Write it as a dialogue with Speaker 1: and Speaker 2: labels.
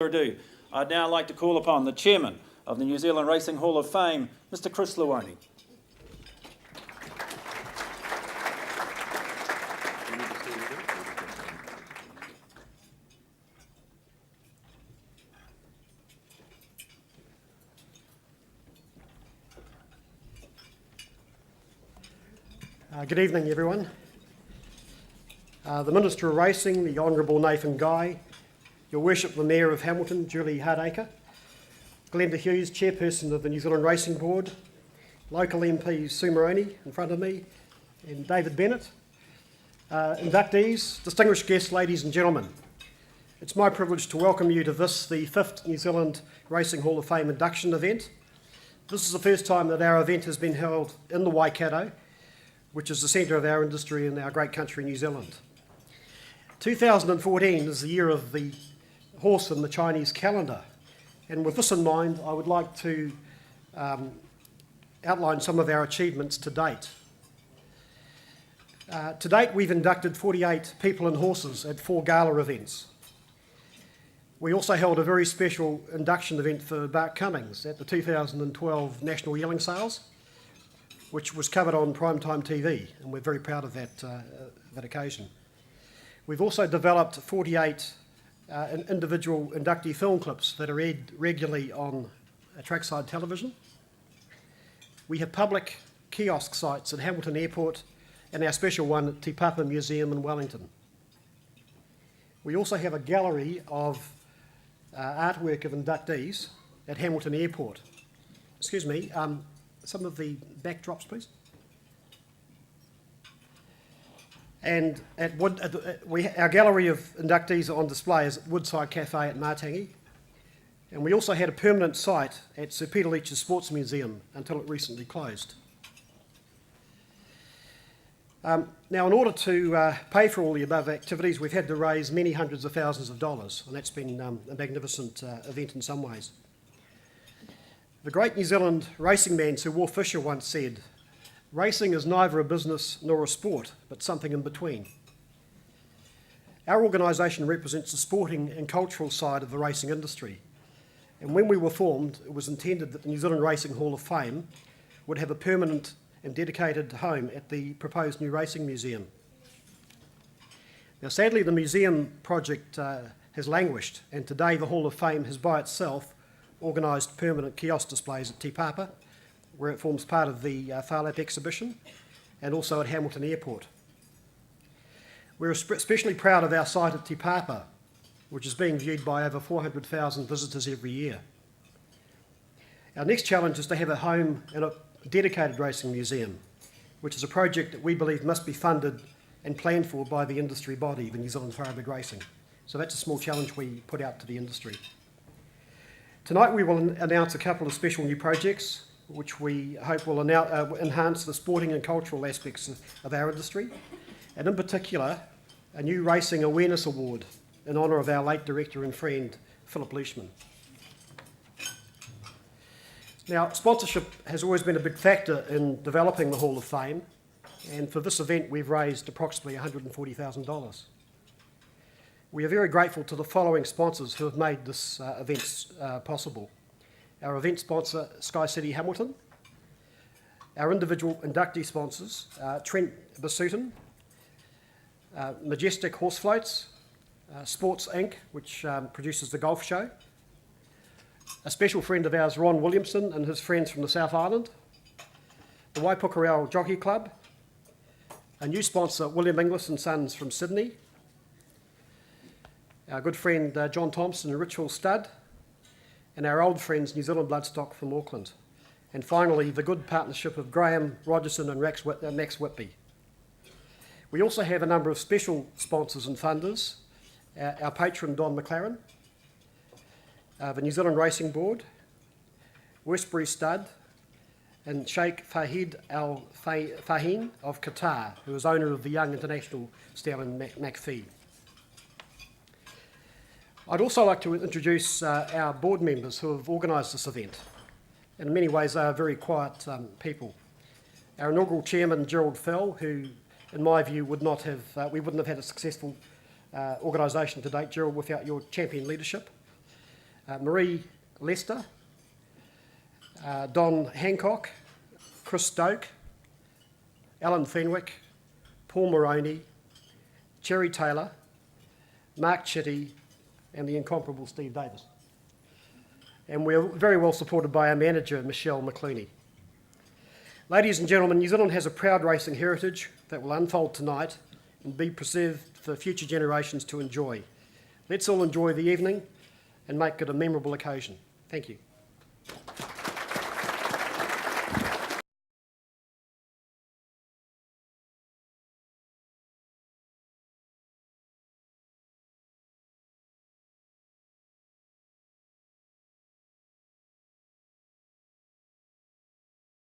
Speaker 1: ado, I'd now like to call upon the Chairman of the New Zealand Racing Hall of Fame, Mr. Chris Luoni.
Speaker 2: Good evening, everyone. The Minister of Racing, the Honourable Nathan Guy, Your Worship the Mayor of Hamilton, Julie Hardacre, Glenda Hughes, Chairperson of the New Zealand Racing Board, local MP Sue Moroney in front of me, and David Bennett, inductees, distinguished guests, ladies and gentlemen. It's my privilege to welcome you to this, the 5th New Zealand Racing Hall of Fame induction event. This is the first time that our event has been held in the Waikato, which is the centre of our industry in our great country, New Zealand. 2014 is the year of the horse in the Chinese calendar, and with this in mind, I would like to outline some of our achievements to date. To date, we've inducted 48 people and horses at 4 gala events. We also held a very special induction event for Bart Cummings at the 2012 National Yearling Sales, which was covered on primetime TV, and we're very proud of that occasion. We've also developed 48 individual inductee film clips that are aired regularly on trackside television. We have public kiosk sites at Hamilton Airport and our special one at Te Papa Museum in Wellington. We also have a gallery of artwork of inductees at Hamilton Airport. Excuse me, some of the backdrops, please. And our gallery of inductees are on display is at Woodside Cafe at Matangi. And we also had a permanent site at Sir Peter Leach's Sports Museum until it recently closed. Now, in order to pay for all the above activities, we've had to raise many hundreds of thousands of dollars, and that's been a magnificent event in some ways. The great New Zealand racing man Sir Wolf Fisher once said, "Racing is neither a business nor a sport, but something in between." Our organisation represents the sporting and cultural side of the racing industry, and when we were formed, it was intended that the New Zealand Racing Hall of Fame would have a permanent and dedicated home at the proposed new racing museum. Now, sadly, the museum project has languished, and today the Hall of Fame has by itself organised permanent kiosk displays at Te Papa, where it forms part of the Whālap exhibition, and also at Hamilton Airport. We're especially proud of our site at Te Papa, which is being viewed by over 400,000 visitors every year. Our next challenge is to have a home and a dedicated racing museum, which is a project that we believe must be funded and planned for by the industry body, the New Zealand Thoroughbred Racing. So that's a small challenge we put out to the industry. Tonight we will announce a couple of special new projects which we hope will enhance the sporting and cultural aspects of our industry, and in particular a new Racing Awareness Award in honour of our late director and friend Philip Leishman. Now, sponsorship has always been a big factor in developing the Hall of Fame, and for this event we've raised approximately $140,000. We are very grateful to the following sponsors who have made this event possible. Our event sponsor, Sky City Hamilton, our individual inductee sponsors, Trent Basuton, Majestic Horse Floats, Sports Inc., which produces the golf show, a special friend of ours, Ron Williamson, and his friends from the South Island, the Waipukurau Jockey Club, a new sponsor, William Inglis and Sons from Sydney, our good friend John Thompson and Ritual Stud, and our old friends New Zealand Bloodstock from Auckland. And finally, the good partnership of Graham Rogerson and Max Whitby. We also have a number of special sponsors and funders, our patron Don McLaren, the New Zealand Racing Board, Westbury Stud, and Sheikh Fahid Al Fahim of Qatar, who is owner of the Young International Stallion McPhee. I'd also like to introduce our board members who have organised this event. In many ways, they are very quiet people. Our inaugural chairman, Gerald Fell, who, in my view, we wouldn't have had a successful organisation to date, Gerald, without your champion leadership. Marie Lester, Don Hancock, Chris Stoke, Alan Fenwick, Paul Moroney, Cherry Taylor, Mark Chitty, and the incomparable Steve Davis. And we're very well supported by our manager, Michelle McClooney. Ladies and gentlemen, New Zealand has a proud racing heritage that will unfold tonight and be preserved for future generations to enjoy. Let's all enjoy the evening and make it a memorable occasion. Thank you.